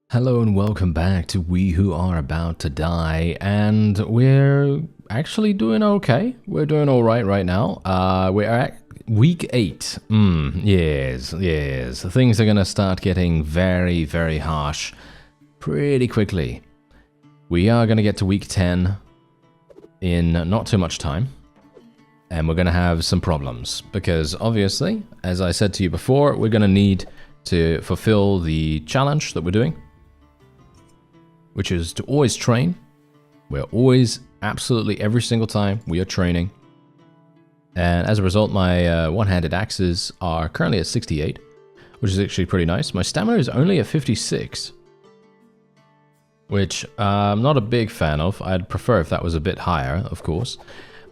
Hello and welcome back to We Who Are About to Die, and we're actually doing okay. We're doing all right now. We're at week 8. Yes. Things are gonna start getting very, very harsh pretty quickly. We are gonna get to week 10 in not too much time, and we're gonna have some problems because obviously, as I said to you before, we're gonna need to fulfill the challenge that we're doing, which is to always train. We're always, absolutely every single time, we are training. And as a result, my one-handed axes are currently at 68, which is actually pretty nice. My stamina is only at 56, which I'm not a big fan of. I'd prefer if that was a bit higher, of course.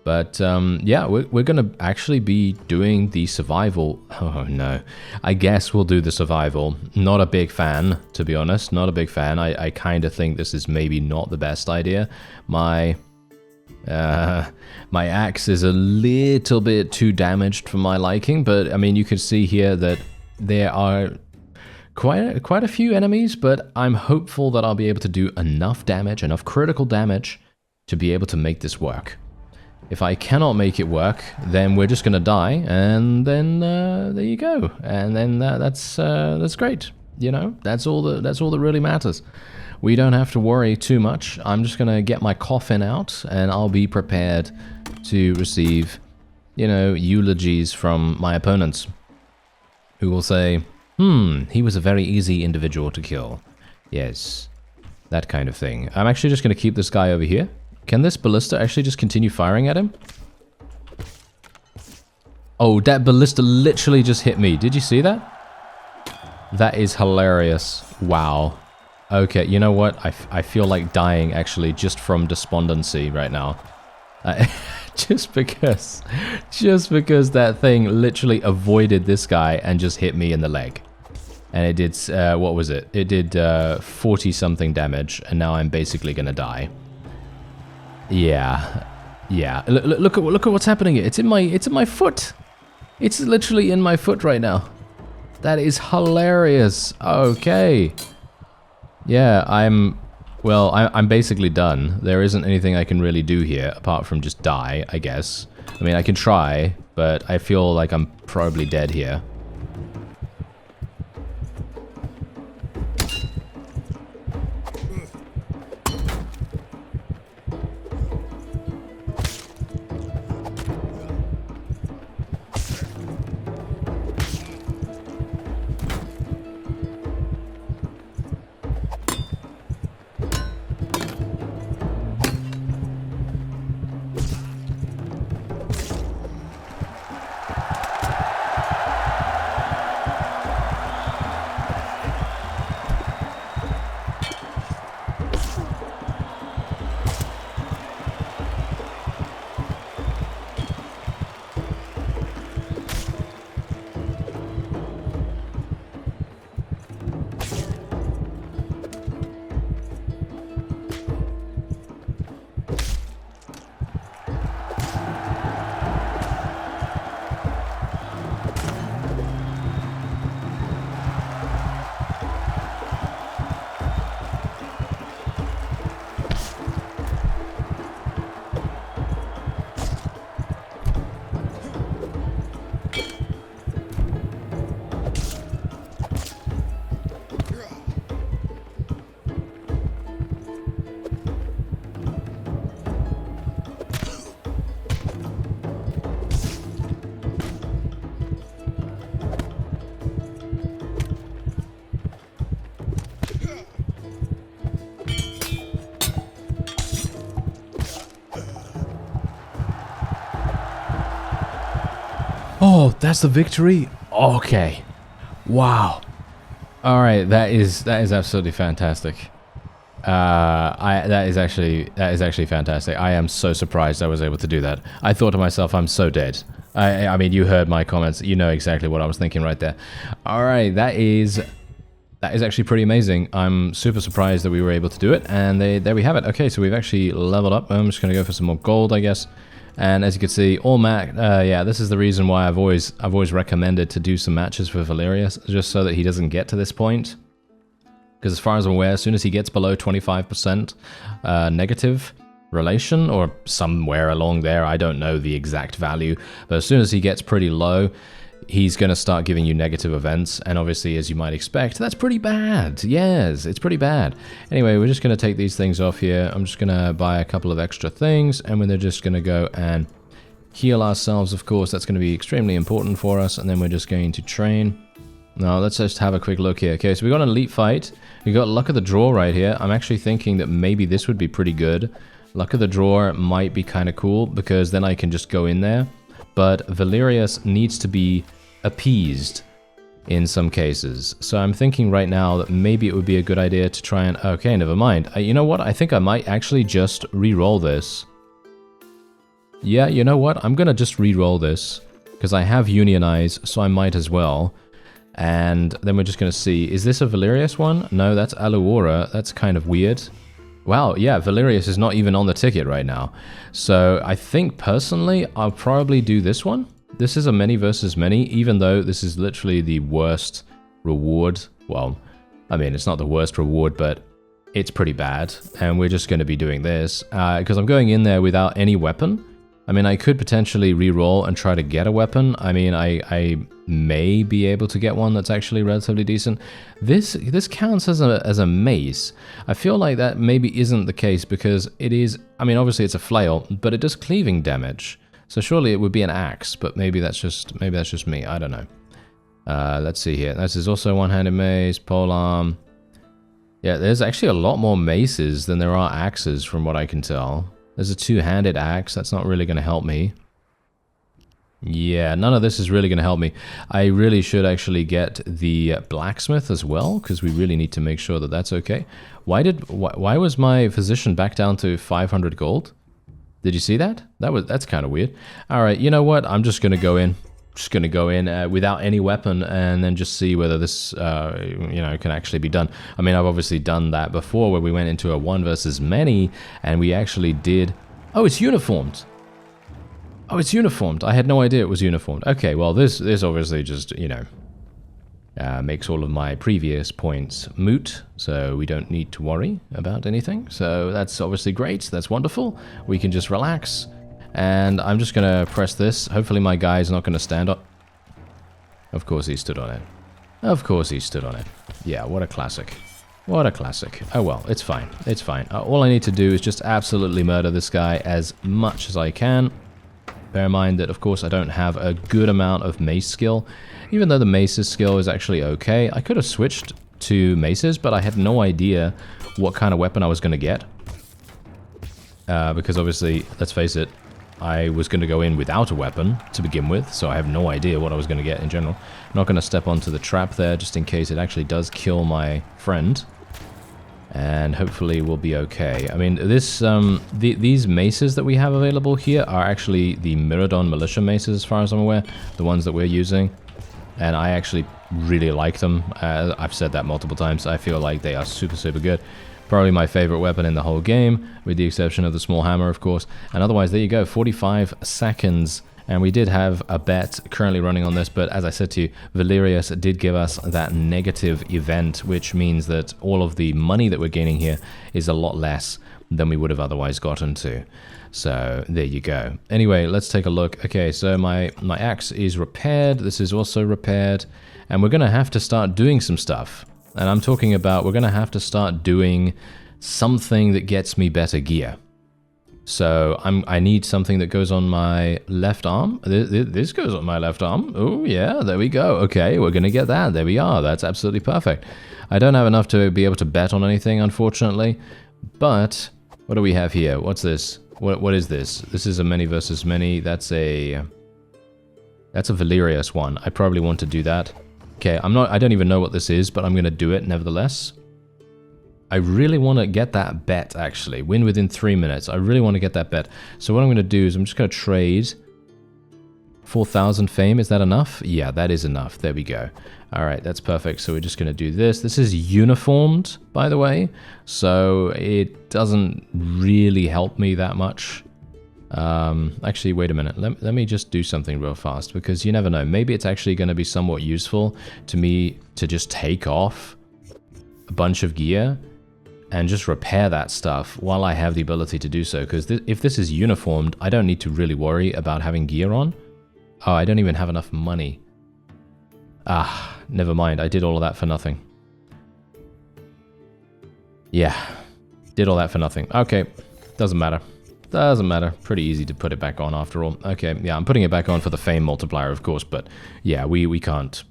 But yeah, we're going to actually be doing the survival. Oh no, I guess we'll do the survival. Not a big fan, to be honest. Not a big fan. I kind of think this is maybe not the best idea. My axe is a little bit too damaged for my liking, but I mean, you can see here that there are quite a few enemies, but I'm hopeful that I'll be able to do enough damage, enough critical damage, to be able to make this work. If I cannot make it work, then we're just gonna die, and then there you go. And then that's great. You know, that's all that really matters. We don't have to worry too much. I'm just gonna get my coffin out, and I'll be prepared to receive, you know, eulogies from my opponents, who will say, he was a very easy individual to kill. Yes, that kind of thing. I'm actually just gonna keep this guy over here. Can this ballista actually just continue firing at him? Oh, that ballista literally just hit me. Did you see that? That is hilarious. Wow. Okay, you know what? I feel like dying actually just from despondency right now. Just because that thing literally avoided this guy and just hit me in the leg. And it did, what was it? It did 40 something damage, and now I'm basically gonna die. Yeah. Look at what's happening here. It's in my foot. It's literally in my foot right now. That is hilarious. Okay. Yeah, I'm basically done. There isn't anything I can really do here apart from just die, I guess. I mean, I can try, but I feel like I'm probably dead here. Oh, that's the victory? Okay. Wow. Alright, that is absolutely fantastic. That is actually fantastic. I am so surprised I was able to do that. I thought to myself, I'm so dead. I mean, you heard my comments. You know exactly what I was thinking right there. Alright, that is actually pretty amazing. I'm super surprised that we were able to do it, and there we have it. Okay, so we've actually leveled up. I'm just gonna go for some more gold, I guess. And as you can see, all yeah, this is the reason why I've always recommended to do some matches with Valerius, just so that he doesn't get to this point. Because as far as I'm aware, as soon as he gets below 25% negative relation, or somewhere along there, I don't know the exact value, but as soon as he gets pretty low, he's going to start giving you negative events, and obviously, as you might expect, that's pretty bad. Yes, it's pretty bad. Anyway, we're just going to take these things off here. I'm just going to buy a couple of extra things, and we're just going to go and heal ourselves, of course. That's going to be extremely important for us, and then we're just going to train. Now, let's just have a quick look here. Okay, so we got an elite fight. We got luck of the draw right here. I'm actually thinking that maybe this would be pretty good. Luck of the draw might be kind of cool, because then I can just go in there. But Valerius needs to be appeased in some cases. So I'm thinking right now that maybe it would be a good idea to try and... Okay, never mind. You know what? I think I might actually just re-roll this. Yeah, you know what? I'm going to just re-roll this, because I have Unionize, so I might as well. And then we're just going to see, is this a Valerius one? No, that's Aluora. That's kind of weird. Wow, yeah, Valerius is not even on the ticket right now. So I think personally, I'll probably do this one. This is a many versus many, even though this is literally the worst reward. Well, I mean, it's not the worst reward, but it's pretty bad. And we're just going to be doing this because I'm going in there without any weapon. I mean, I could potentially re-roll and try to get a weapon. I mean, I may be able to get one that's actually relatively decent. This counts as a mace. I feel like that maybe isn't the case because it is... I mean, obviously it's a flail, but it does cleaving damage. So surely it would be an axe, but maybe that's just me. I don't know. Let's see here. This is also one-handed mace, polearm. Yeah, there's actually a lot more maces than there are axes from what I can tell. There's a two-handed axe. That's not really going to help me. Yeah, none of this is really going to help me. I really should actually get the blacksmith as well, because we really need to make sure that that's okay. Why was my physician back down to 500 gold? Did you see that? That's kind of weird. All right, you know what? I'm just going to go in. Just going to go in without any weapon and then just see whether this, can actually be done. I mean, I've obviously done that before where we went into a one versus many and we actually did... Oh, it's uniformed. Oh, it's uniformed. I had no idea it was uniformed. Okay, well, this obviously just, makes all of my previous points moot, so we don't need to worry about anything. So that's obviously great. That's wonderful. We can just relax. And I'm just going to press this. Hopefully my guy's not going to stand up. Of course he stood on it. Of course he stood on it. Yeah, what a classic. What a classic. Oh well, it's fine. It's fine. All I need to do is just absolutely murder this guy as much as I can. Bear in mind that, of course, I don't have a good amount of mace skill. Even though the mace's skill is actually okay. I could have switched to maces, but I had no idea what kind of weapon I was going to get. Because obviously, let's face it, I was going to go in without a weapon to begin with, so I have no idea what I was going to get in general. I'm not going to step onto the trap there, just in case it actually does kill my friend. And hopefully we'll be okay. I mean, these maces that we have available here are actually the Miradon Militia maces, as far as I'm aware. The ones that we're using. And I actually really like them. I've said that multiple times. I feel like they are super, super good. Probably my favorite weapon in the whole game, with the exception of the small hammer, of course. And otherwise, there you go, 45 seconds. And we did have a bet currently running on this, but as I said to you, Valerius did give us that negative event, which means that all of the money that we're gaining here is a lot less than we would have otherwise gotten to. So there you go. Anyway, let's take a look. Okay, so my axe is repaired. This is also repaired. And we're going to have to start doing some stuff. And I'm talking about we're going to have to start doing something that gets me better gear. So I need something that goes on my left arm. This goes on my left arm. Oh, yeah, there we go. Okay, we're going to get that. There we are. That's absolutely perfect. I don't have enough to be able to bet on anything, unfortunately. But what do we have here? What's this? What is this? This is a many versus many. That's a Valerius one. I probably want to do that. Okay, I don't even know what this is, but I'm going to do it nevertheless. I really want to get that bet, actually. Win within 3 minutes. I really want to get that bet. So what I'm going to do is I'm just going to trade 4,000 fame. Is that enough? Yeah, that is enough. There we go. All right, that's perfect. So we're just going to do this. This is uniformed, by the way. So it doesn't really help me that much. Actually, wait a minute. Let me just do something real fast, because you never know. Maybe it's actually going to be somewhat useful to me to just take off a bunch of gear and just repair that stuff while I have the ability to do so. Because if this is uniformed, I don't need to really worry about having gear on. Oh, I don't even have enough money. Ah, never mind. I did all of that for nothing. Yeah, did all that for nothing. Okay, doesn't matter. Doesn't matter. Pretty easy to put it back on after all. Okay, yeah, I'm putting it back on for the fame multiplier, of course, but yeah, we can't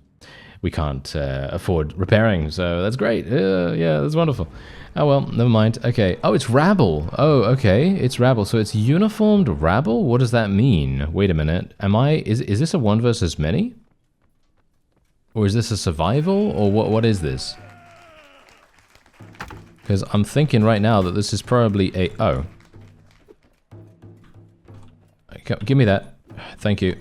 afford repairing, so that's great. Yeah, that's wonderful. Oh well, never mind. Okay. Oh, it's rabble. Oh, okay. It's rabble. So it's uniformed rabble? What does that mean? Wait a minute. Is this a 1 versus many? Or is this a survival? Or what is this? Because I'm thinking right now that this is probably a... Oh. Give me that. Thank you.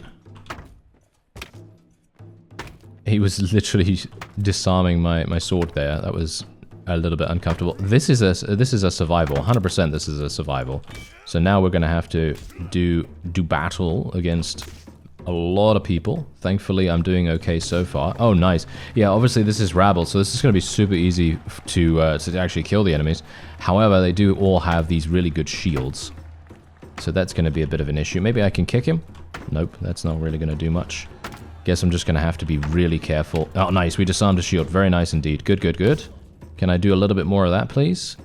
He was literally disarming my sword there. That was a little bit uncomfortable. This is a survival. 100% this is a survival. So now we're gonna have to do battle against a lot of people. Thankfully, I'm doing okay so far. Oh, nice. Yeah, obviously this is rabble, so this is gonna be super easy to actually kill the enemies. However, they do all have these really good shields. So that's gonna be a bit of an issue. Maybe I can kick him? Nope, that's not really gonna do much. Guess I'm just gonna have to be really careful. Oh, nice. We disarmed a shield. Very nice indeed. Good, good, good. Can I do a little bit more of that, please?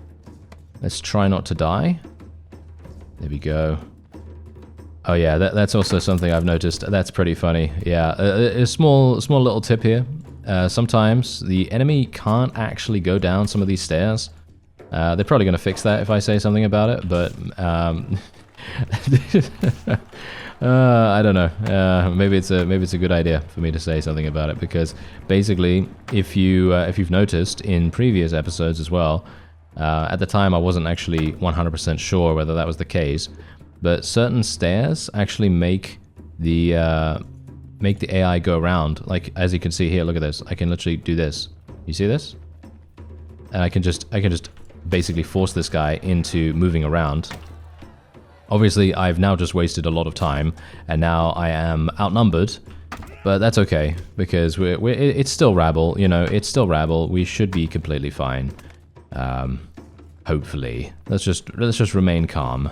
Let's try not to die. There we go. Oh yeah, that's also something I've noticed. That's pretty funny. Yeah, a small little tip here. Sometimes the enemy can't actually go down some of these stairs. They're probably going to fix that if I say something about it, but I don't know. Maybe it's a good idea for me to say something about it, because basically, if you've noticed in previous episodes as well, at the time I wasn't actually 100% sure whether that was the case, but certain stairs actually make the AI go around. Like, as you can see here, look at this. I can literally do this. You see this? And I can just basically force this guy into moving around. Obviously, I've now just wasted a lot of time, and now I am outnumbered, but that's okay, because it's still rabble, you know, it's still rabble. We should be completely fine. Hopefully. Let's just remain calm.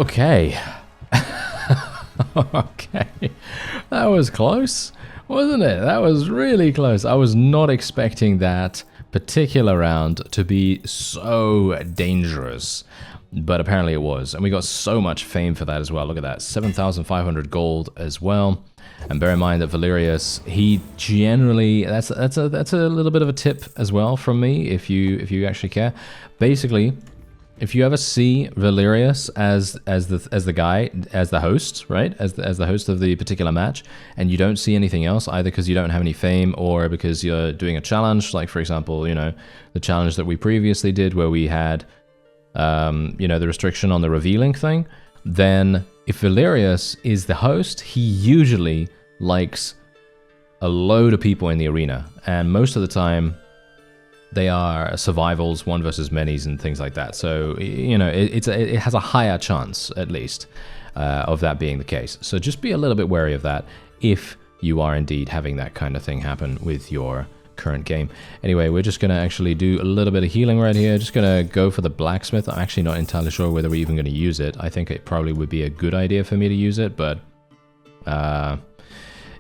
Okay. Okay. That was close, wasn't it? That was really close. I was not expecting that particular round to be so dangerous, but apparently it was. And we got so much fame for that as well. Look at that. 7,500 gold as well. And bear in mind that Valerius, he generally, that's a little bit of a tip as well from me, if you actually care. Basically, if you ever see Valerius as the guy, as the host, right, as the host of the particular match, and you don't see anything else, either because you don't have any fame or because you're doing a challenge, like for example, you know, the challenge that we previously did where we had, you know, the restriction on the revealing thing, then if Valerius is the host, he usually likes a load of people in the arena, and most of the time they are survivals, one versus manys, and things like that. So, you know, it has a higher chance, at least, of that being the case. So just be a little bit wary of that if you are indeed having that kind of thing happen with your current game. Anyway, we're just going to actually do a little bit of healing right here. Just going to go for the blacksmith. I'm actually not entirely sure whether we're even going to use it. I think it probably would be a good idea for me to use it, but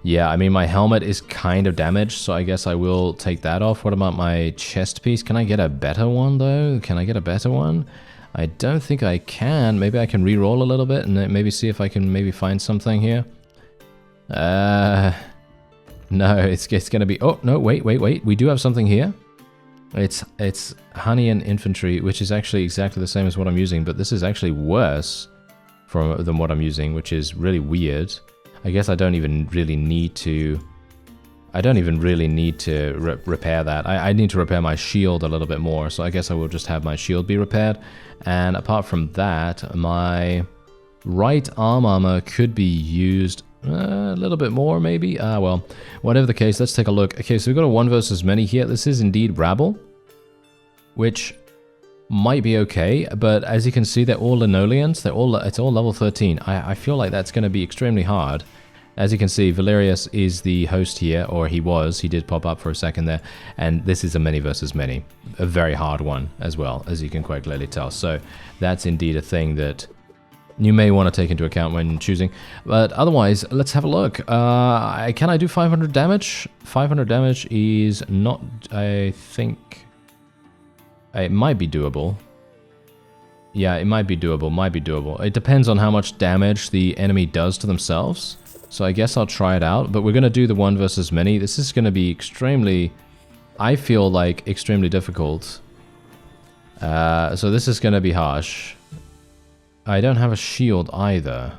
yeah, I mean, my helmet is kind of damaged, so I guess I will take that off. What about my chest piece? Can I get a better one, though? Can I get a better one? I don't think I can. Maybe I can re-roll a little bit and maybe see if I can maybe find something here. No, it's going to be... Oh, no, wait. We do have something here. It's honey and infantry, which is actually exactly the same as what I'm using, but this is actually worse than what I'm using, which is really weird. I guess I don't even really need to... repair that. I need to repair my shield a little bit more, so I guess I will just have my shield be repaired. And apart from that, my right arm armor could be used a little bit more, maybe? Well, whatever the case, let's take a look. Okay, so we've got a 1 versus many here. This is indeed rabble, which might be okay, but as you can see, they're all linoleums. It's all level 13. I feel like that's going to be extremely hard. As you can see, Valerius is the host here, or he was. He did pop up for a second there, and this is a many versus many, a very hard one as well, as you can quite clearly tell. So that's indeed a thing that you may want to take into account when choosing. But otherwise, let's have a look. Can I do 500 damage? 500 damage is not, I think... It might be doable. Yeah, it might be doable. It depends on how much damage the enemy does to themselves. So I guess I'll try it out. But we're going to do the 1 versus many. This is going to be extremely... I feel like extremely difficult. So this is going to be harsh. I don't have a shield either.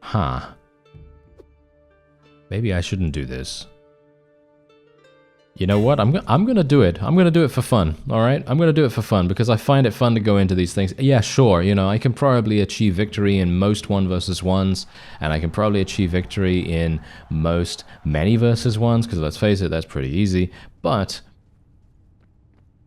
Huh. Maybe I shouldn't do this. You know what? I'm gonna do it. I'm gonna do it for fun. All right? I'm gonna do it for fun because I find it fun to go into these things. Yeah, sure. You know, I can probably achieve victory in most 1 versus 1s, and I can probably achieve victory in most many versus 1s. Because let's face it, that's pretty easy. But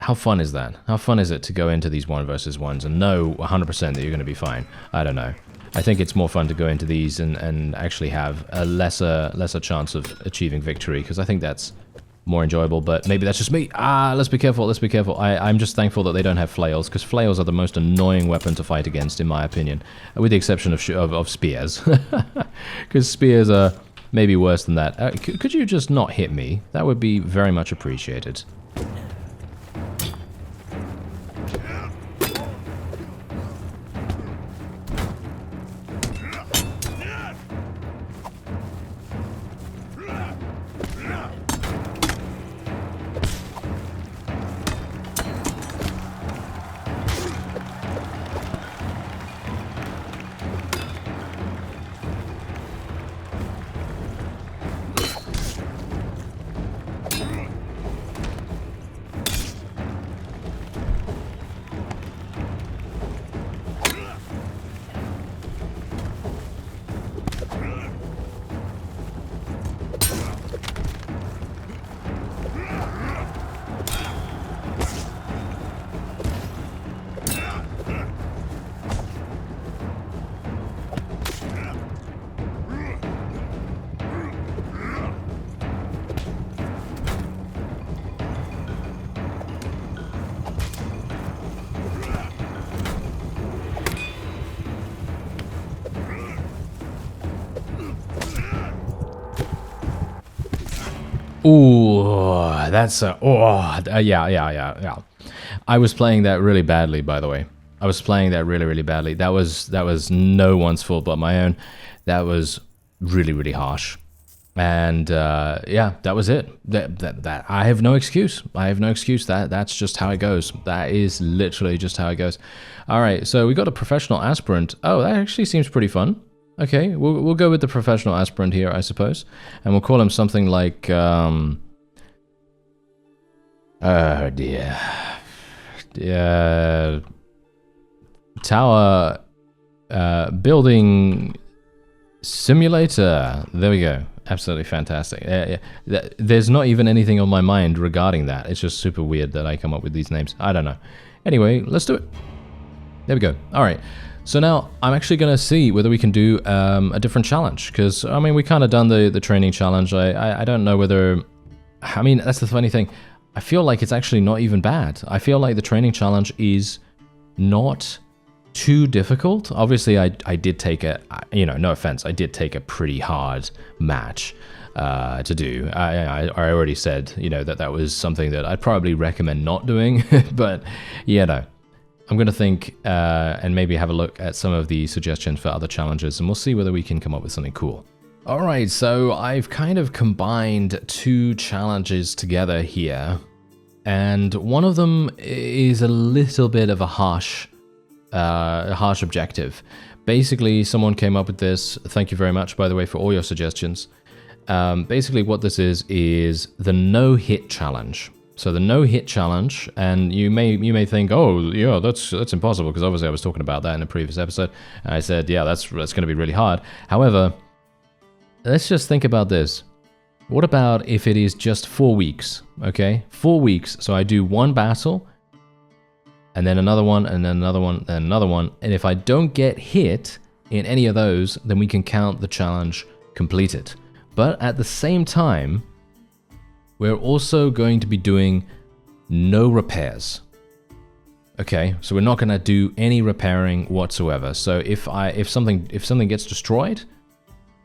how fun is that? How fun is it to go into these 1 versus 1s and know 100% that you're gonna be fine? I don't know. I think it's more fun to go into these and actually have a lesser chance of achieving victory because I think that's more enjoyable, but maybe that's just me. Let's be careful, I'm just thankful that they don't have flails, because flails are the most annoying weapon to fight against, in my opinion, with the exception of spears. Because spears are maybe worse than that. Could you just not hit me? That would be very much appreciated. Ooh, that's a... yeah. I was playing that really badly, by the way. I was playing that really, really badly. That was no one's fault but my own. That was really, really harsh. And yeah, that was it. That I have no excuse. I have no excuse. That's just how it goes. That is literally just how it goes. All right, so we got a professional aspirant. Oh, that actually seems pretty fun. Okay, we'll go with the professional aspirant here, I suppose, and we'll call him something like oh dear, tower building simulator. There we go. Absolutely fantastic. There's not even anything on my mind regarding that. It's just super weird that I come up with these names. I don't know. Anyway, let's do it. There we go. All right. So now I'm actually going to see whether we can do a different challenge. Because, I mean, we kind of done the training challenge. I don't know whether... I mean, that's the funny thing. I feel like it's actually not even bad. I feel like the training challenge is not too difficult. Obviously, I did take a, you know, no offense, I did take a pretty hard match to do. I already said, you know, that was something that I'd probably recommend not doing, but yeah, no. I'm going to think and maybe have a look at some of the suggestions for other challenges, and we'll see whether we can come up with something cool. All right, so I've kind of combined two challenges together here, and one of them is a little bit of a harsh objective. Basically, someone came up with this. Thank you very much, by the way, for all your suggestions. Basically, what this is the no-hit challenge. So the no-hit challenge, and you may think, oh yeah, that's impossible, because obviously I was talking about that in a previous episode, and I said, yeah, that's going to be really hard. However, let's just think about this. What about if it is just 4 weeks? Okay, 4 weeks. So I do one battle, and then another one, and then another one, and another one. And if I don't get hit in any of those, then we can count the challenge completed. But at the same time, we're also going to be doing no repairs. Okay, so we're not going to do any repairing whatsoever. So if something gets destroyed,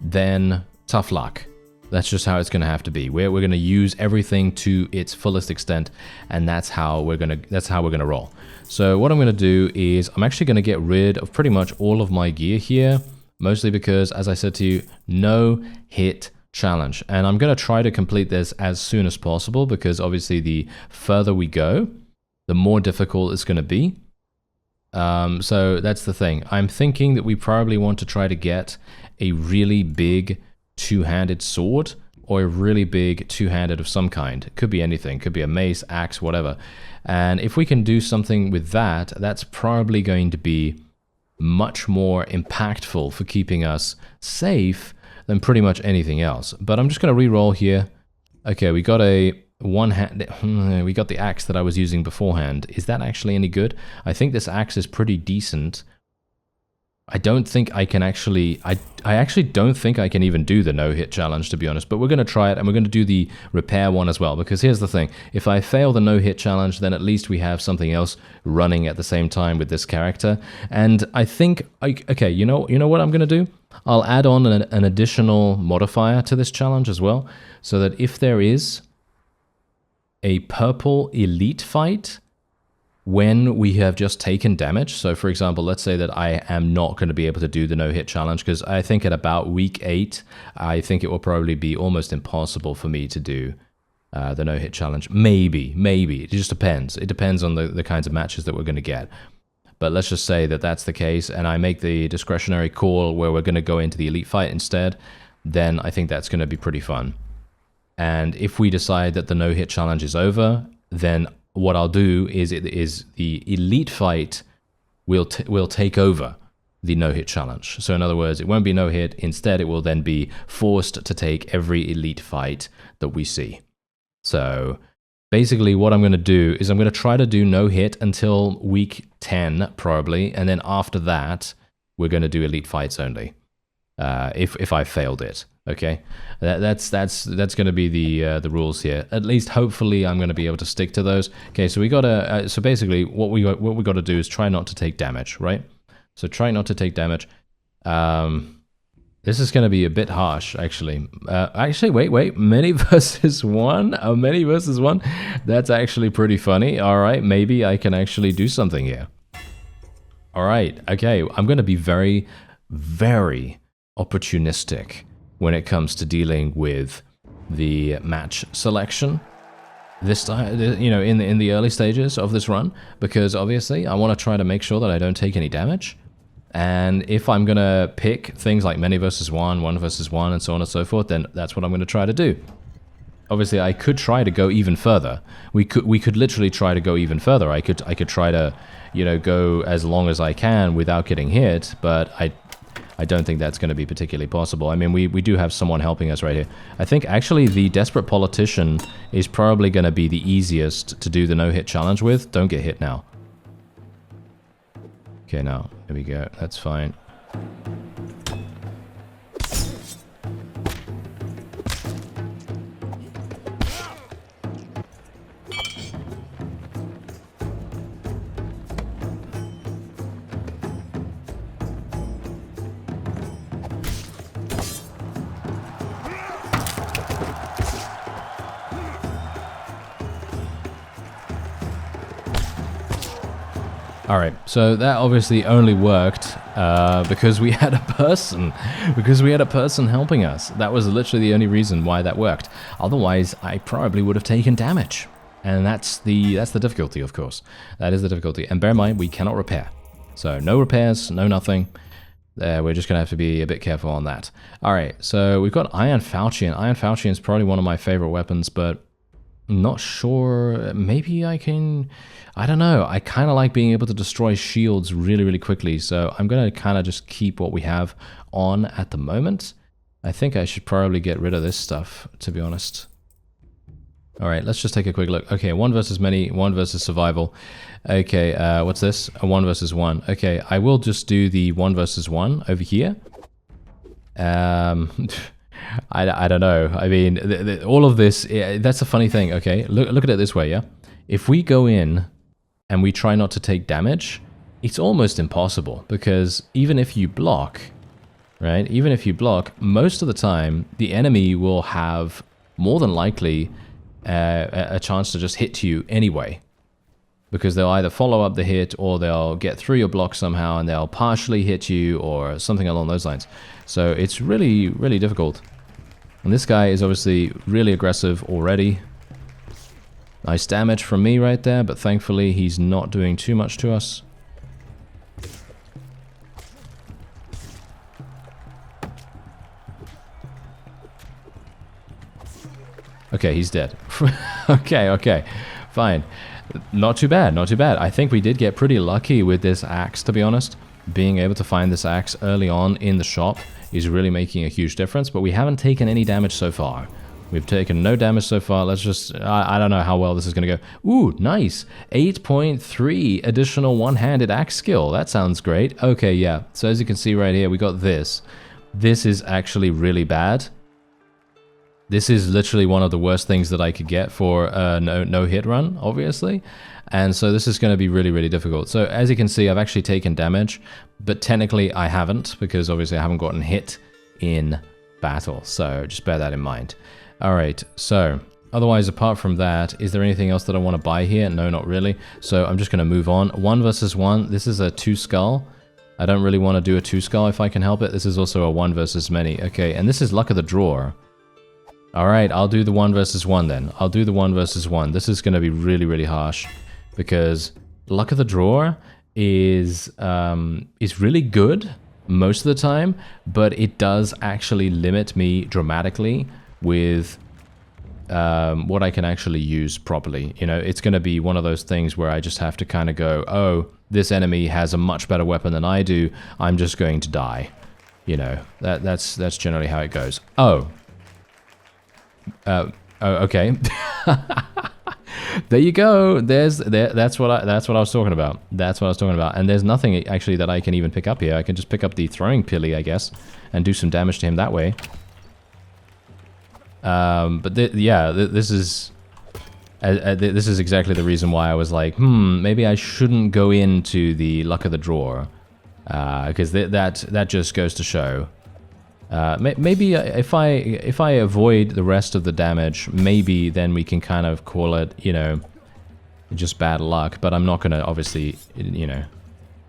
then tough luck. That's just how it's going to have to be. We're going to use everything to its fullest extent, and that's how we're going to roll. So what I'm going to do is I'm actually going to get rid of pretty much all of my gear here, mostly because, as I said to you, no hit challenge. And I'm going to try to complete this as soon as possible, because obviously the further we go, the more difficult it's going to be. So that's the thing. I'm thinking that we probably want to try to get a really big two-handed sword, or a really big two-handed of some kind. It could be anything. It could be a mace, axe, whatever. And if we can do something with that, that's probably going to be much more impactful for keeping us safe than pretty much anything else. But I'm just going to re-roll here. Okay, we got a one-hand... we got the axe that I was using beforehand. Is that actually any good? I think this axe is pretty decent. I don't think I can actually... I actually don't think I can even do the no-hit challenge, to be honest. But we're going to try it, and we're going to do the repair one as well. Because here's the thing. If I fail the no-hit challenge, then at least we have something else running at the same time with this character. And I think... okay, you know what I'm going to do? I'll add on an additional modifier to this challenge as well. So that if there is a purple elite fight when we have just taken damage. So for example, let's say that I am not going to be able to do the no-hit challenge, because I think at about week 8, I think it will probably be almost impossible for me to do the no-hit challenge. Maybe. It just depends. It depends on the kinds of matches that we're going to get. But let's just say that that's the case, and I make the discretionary call where we're going to go into the elite fight instead, then I think that's going to be pretty fun. And if we decide that the no-hit challenge is over, then what I'll do is the elite fight will take over the no-hit challenge. So in other words, it won't be no-hit. Instead, it will then be forced to take every elite fight that we see. So basically what I'm going to do is I'm going to try to do no-hit until week 10, probably. And then after that, we're going to do elite fights only. If I failed it. Okay, that's going to be the rules here. At least, hopefully, I'm going to be able to stick to those. Okay, so we got to. So basically, what we got to do is try not to take damage, right? So try not to take damage. This is going to be a bit harsh, actually. Actually, wait. Many versus one? Oh, many versus one? That's actually pretty funny. All right, maybe I can actually do something here. All right, okay. I'm going to be very, very opportunistic when it comes to dealing with the match selection. This time, you know, in the early stages of this run, because obviously I want to try to make sure that I don't take any damage. And if I'm going to pick things like many versus one versus one, and so on and so forth, then that's what I'm going to try to do. Obviously, I could try to go even further. We could literally try to go even further. I could try to, you know, go as long as I can without getting hit, but I don't think that's going to be particularly possible. I mean, we do have someone helping us right here. I think actually the Desperate Politician is probably going to be the easiest to do the no-hit challenge with. Don't get hit now. Okay, now, there we go. That's fine. Alright, so that obviously only worked because we had a person. Because we had a person helping us. That was literally the only reason why that worked. Otherwise, I probably would have taken damage. And that's the difficulty, of course. That is the difficulty. And bear in mind, we cannot repair. So no repairs, no nothing. We're just going to have to be a bit careful on that. Alright, so we've got Iron Falchion. Iron Falchion is probably one of my favorite weapons, but I'm not sure. Maybe I can... I don't know. I kind of like being able to destroy shields really, really quickly. So I'm going to kind of just keep what we have on at the moment. I think I should probably get rid of this stuff, to be honest. All right, let's just take a quick look. Okay, one versus many, one versus survival. Okay, what's this? A one versus one. Okay, I will just do the one versus one over here. I don't know. I mean, all of this, that's a funny thing. Okay, look at it this way, yeah? If we go in and we try not to take damage, it's almost impossible, because even if you block, right? Even if you block, most of the time, the enemy will have more than likely a chance to just hit you anyway. Because they'll either follow up the hit, or they'll get through your block somehow, and they'll partially hit you, or something along those lines. So it's really, really difficult. And this guy is obviously really aggressive already. Nice damage from me right there, but thankfully he's not doing too much to us. Okay, he's dead. Okay, fine. Not too bad, not too bad. I think we did get pretty lucky with this axe, to be honest. Being able to find this axe early on in the shop is really making a huge difference, but we haven't taken any damage so far. We've taken no damage so far. Let's just... I don't know how well this is going to go. Ooh, nice. 8.3 additional one-handed axe skill. That sounds great. Okay, yeah. So as you can see right here, we got this. This is actually really bad. This is literally one of the worst things that I could get for a no-hit run, obviously. And so this is going to be really, really difficult. So as you can see, I've actually taken damage, but technically I haven't, because obviously I haven't gotten hit in battle. So just bear that in mind. All right, so otherwise, apart from that, is there anything else that I want to buy here? No, not really. So I'm just going to move on. One versus one. This is a two skull. I don't really want to do a two skull if I can help it. This is also a one versus many. Okay, and this is luck of the drawer. All right, I'll do the one versus one then. I'll do the one versus one. This is going to be really, really harsh, because luck of the drawer is really good most of the time, but it does actually limit me dramatically with what I can actually use properly. You know, it's going to be one of those things where I just have to kind of go, oh, this enemy has a much better weapon than I do. I'm just going to die. You know, that's generally how it goes. Oh, okay. There you go. That's what I was talking about. That's what I was talking about. And there's nothing actually that I can even pick up here. I can just pick up the throwing pilly, I guess, and do some damage to him that way. But this is exactly the reason why I was like, maybe I shouldn't go into the luck of the drawer, because that just goes to show Maybe if I avoid the rest of the damage, maybe then we can kind of call it, you know, just bad luck. But I'm not going to, obviously, you know,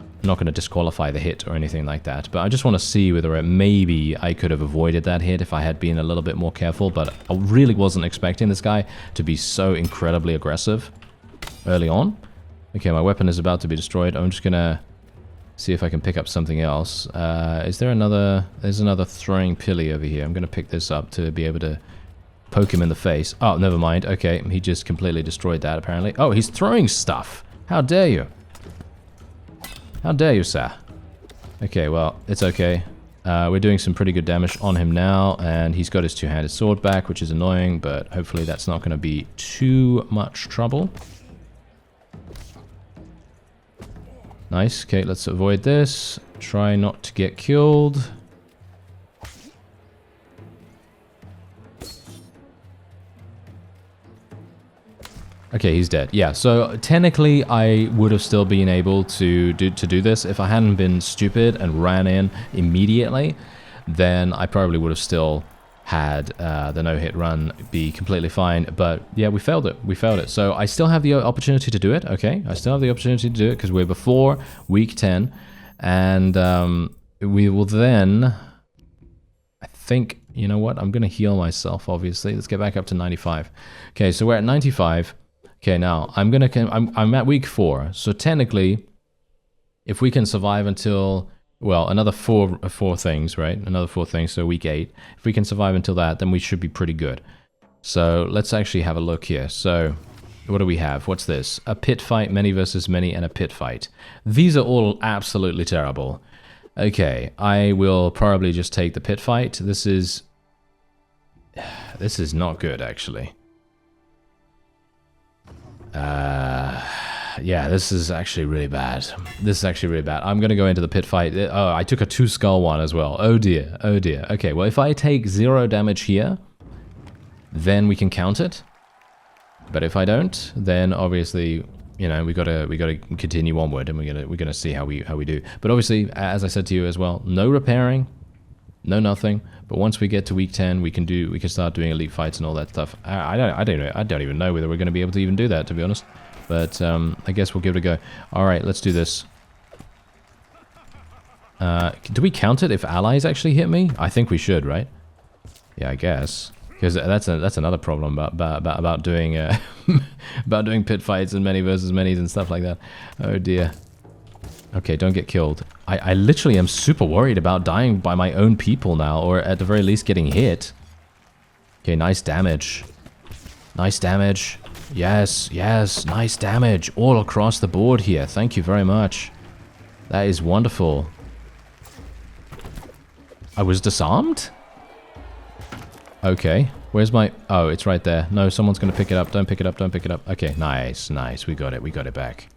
I'm not going to disqualify the hit or anything like that. But I just want to see whether maybe I could have avoided that hit if I had been a little bit more careful. But I really wasn't expecting this guy to be so incredibly aggressive early on. Okay, my weapon is about to be destroyed. I'm just going to see if I can pick up something else. Is there another... There's another throwing pilly over here. I'm going to pick this up to be able to poke him in the face. Oh, never mind. Okay, he just completely destroyed that, apparently. Oh, he's throwing stuff. How dare you? How dare you, sir? Okay, well, it's okay. We're doing some pretty good damage on him now, and he's got his two-handed sword back, which is annoying, but hopefully that's not going to be too much trouble. Nice. Okay, let's avoid this. Try not to get killed. Okay, he's dead. Yeah, so technically I would have still been able to do this. If I hadn't been stupid and ran in immediately, then I probably would have still had the no-hit run be completely fine. But yeah, we failed it. We failed it. So I still have the opportunity to do it. Okay, I still have the opportunity to do it because we're before week 10. And we will then... I think, you know what? I'm going to heal myself, obviously. Let's get back up to 95. Okay, so we're at 95. Okay, now I'm at week 4. So technically, if we can survive until, well, another four things, right? Another 4 things, so week 8. If we can survive until that, then we should be pretty good. So let's actually have a look here. So what do we have? What's this? A pit fight, many versus many, and a pit fight. These are all absolutely terrible. Okay, I will probably just take the pit fight. This is not good, actually. Yeah, this is actually really bad. This is actually really bad. I'm gonna go into the pit fight. Oh, I took a 2-skull one as well. Oh dear, oh dear. Okay, well, if I take 0 damage here, then we can count it. But if I don't, then obviously, you know, we gotta continue onward, and we're gonna see how we do. But obviously, as I said to you as well, no repairing, no nothing. But once we get to week 10, we can start doing elite fights and all that stuff. I don't even know whether we're gonna be able to even do that, to be honest. But I guess we'll give it a go. All right, let's do this. Do we count it if allies actually hit me? I think we should, right? Yeah, I guess. Because that's another problem about doing about doing pit fights and many versus manys and stuff like that. Oh dear. Okay, don't get killed. I literally am super worried about dying by my own people now, or at the very least getting hit. Okay, nice damage. Nice damage. Yes, yes, nice damage all across the board here. Thank you very much. That is wonderful. I was disarmed? Okay, where's my... Oh, it's right there. No, someone's going to pick it up. Don't pick it up, don't pick it up. Okay, nice, nice. We got it back.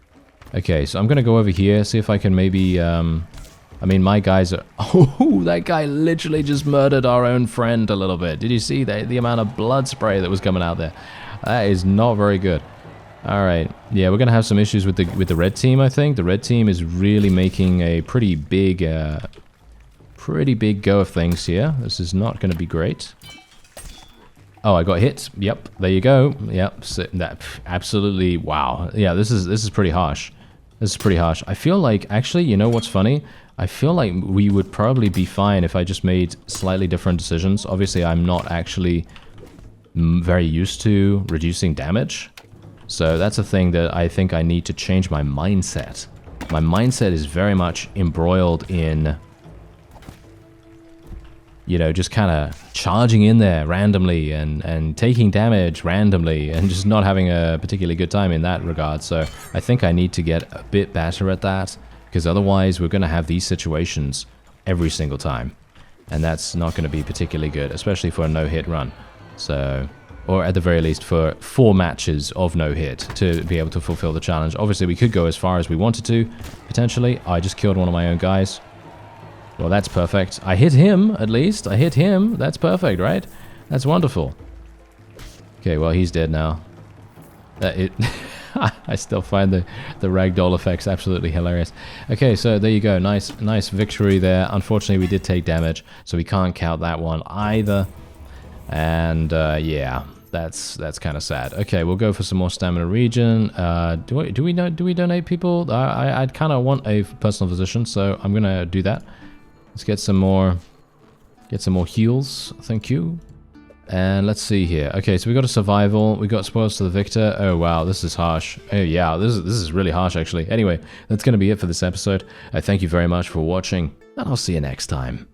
Okay, so I'm going to go over here, see if I can maybe... I mean, my guys are... Oh, that guy literally just murdered our own friend a little bit. Did you see the amount of blood spray that was coming out there? That is not very good. All right. Yeah, we're going to have some issues with the red team, I think. The red team is really making a pretty big go of things here. This is not going to be great. Oh, I got hit. Yep, there you go. Yep, so that absolutely, wow. Yeah, this is pretty harsh. This is pretty harsh. I feel like, actually, you know what's funny? I feel like we would probably be fine if I just made slightly different decisions. Obviously, I'm not actually very used to reducing damage. So that's a thing that I think I need to change my mindset. My mindset is very much embroiled in, you know, just kind of charging in there randomly and taking damage randomly and just not having a particularly good time in that regard. So I think I need to get a bit better at that, because otherwise we're going to have these situations every single time. And that's not going to be particularly good, especially for a no-hit run. So, or at the very least for 4 matches of no-hit to be able to fulfill the challenge. Obviously we could go as far as we wanted to, potentially. I just killed one of my own guys. Well, that's perfect. I hit him, at least. I hit him. That's perfect, right? That's wonderful. Okay, well, he's dead now. I still find the ragdoll effects absolutely hilarious. Okay, so there you go. Nice victory there. Unfortunately, we did take damage, so we can't count that one either. And yeah, that's kind of sad. Okay, we'll go for some more stamina regen. Do we donate people? I'd kind of want a personal physician, so I'm gonna do that. Let's get some more heals. Thank you. And let's see here. Okay, so we got a survival. We got spoils to the victor. Oh wow, this is harsh. Oh yeah, this is really harsh actually. Anyway, that's gonna be it for this episode. Thank you very much for watching, and I'll see you next time.